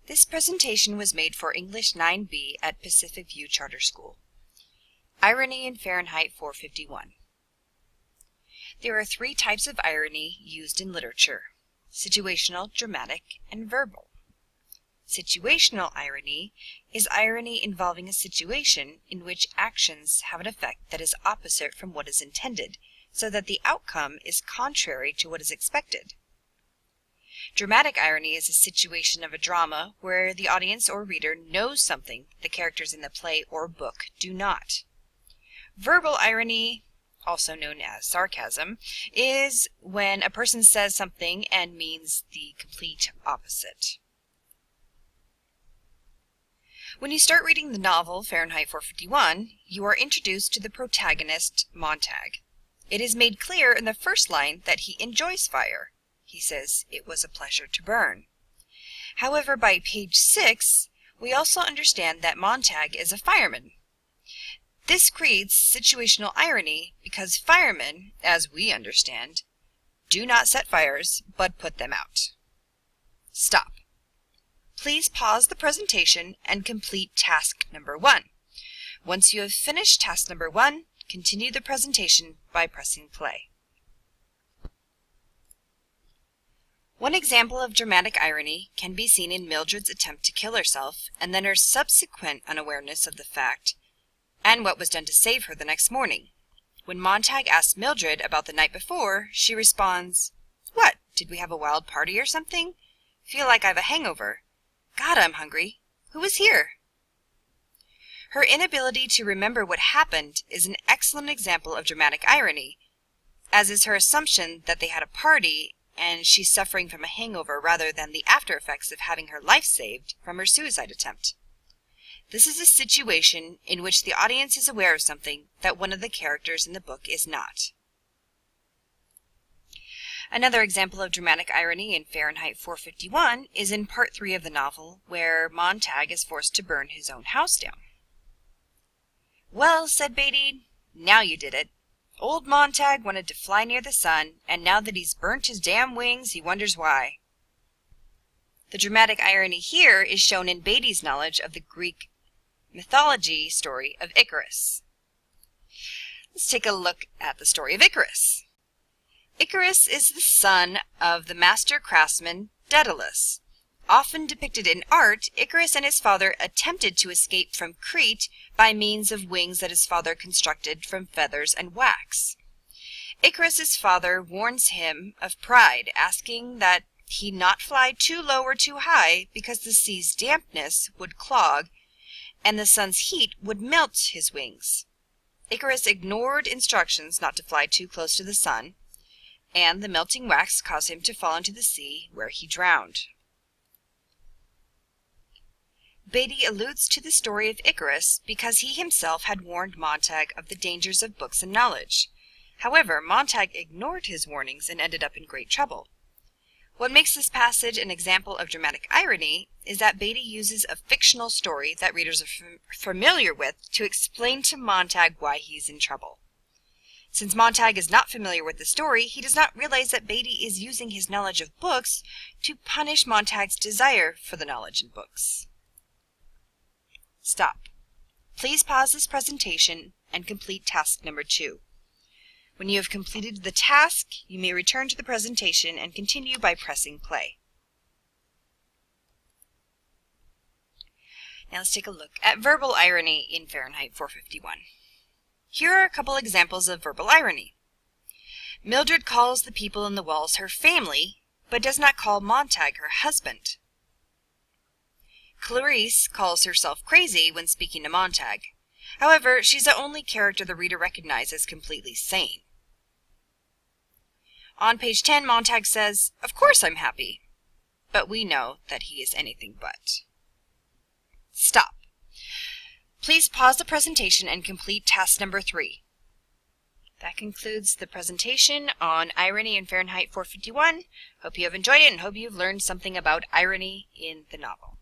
This presentation was made for English 9B at Pacific View Charter School. Irony in Fahrenheit 451. There are three types of irony used in literature: situational, dramatic, and verbal. Situational irony is irony involving a situation in which actions have an effect that is opposite from what is intended, so that the outcome is contrary to what is expected. Dramatic irony is a situation of a drama where the audience or reader knows something the characters in the play or book do not. Verbal irony, also known as sarcasm, is when a person says something and means the complete opposite. When you start reading the novel Fahrenheit 451, you are introduced to the protagonist, Montag. It is made clear in the first line that he enjoys fire. He says, "It was a pleasure to burn." However, by page 6, we also understand that Montag is a fireman. This creates situational irony because firemen, as we understand, do not set fires, but put them out. Stop. Please pause the presentation and complete task number 1. Once you have finished task number 1, continue the presentation by pressing play. One example of dramatic irony can be seen in Mildred's attempt to kill herself and then her subsequent unawareness of the fact and what was done to save her the next morning. When Montag asks Mildred about the night before, she responds, "What, did we have a wild party or something? Feel like I've a hangover. God, I'm hungry. Who was here?" Her inability to remember what happened is an excellent example of dramatic irony, as is her assumption that they had a party and she's suffering from a hangover rather than the after effects of having her life saved from her suicide attempt. This is a situation in which the audience is aware of something that one of the characters in the book is not. Another example of dramatic irony in Fahrenheit 451 is in part 3 of the novel, where Montag is forced to burn his own house down. "Well," said Beatty, "now you did it. Old Montag wanted to fly near the sun, and now that he's burnt his damn wings, he wonders why." The dramatic irony here is shown in Beatty's knowledge of the Greek mythology story of Icarus. Let's take a look at the story of Icarus. Icarus is the son of the master craftsman Daedalus. Often depicted in art, Icarus and his father attempted to escape from Crete by means of wings that his father constructed from feathers and wax. Icarus's father warns him of pride, asking that he not fly too low or too high because the sea's dampness would clog and the sun's heat would melt his wings. Icarus ignored instructions not to fly too close to the sun, and the melting wax caused him to fall into the sea, where he drowned. Beatty alludes to the story of Icarus because he himself had warned Montag of the dangers of books and knowledge. However, Montag ignored his warnings and ended up in great trouble. What makes this passage an example of dramatic irony is that Beatty uses a fictional story that readers are familiar with to explain to Montag why he's in trouble. Since Montag is not familiar with the story, he does not realize that Beatty is using his knowledge of books to punish Montag's desire for the knowledge in books. Stop. Please pause this presentation and complete task number 2. When you have completed the task, you may return to the presentation and continue by pressing play. Now let's take a look at verbal irony in Fahrenheit 451. Here are a couple examples of verbal irony. Mildred calls the people in the walls her family, but does not call Montag her husband. Clarice calls herself crazy when speaking to Montag. However, she's the only character the reader recognizes completely sane. On page 10, Montag says, "Of course I'm happy," but we know that he is anything but. Stop. Please pause the presentation and complete task number 3. That concludes the presentation on irony in Fahrenheit 451. Hope you have enjoyed it and hope you've learned something about irony in the novel.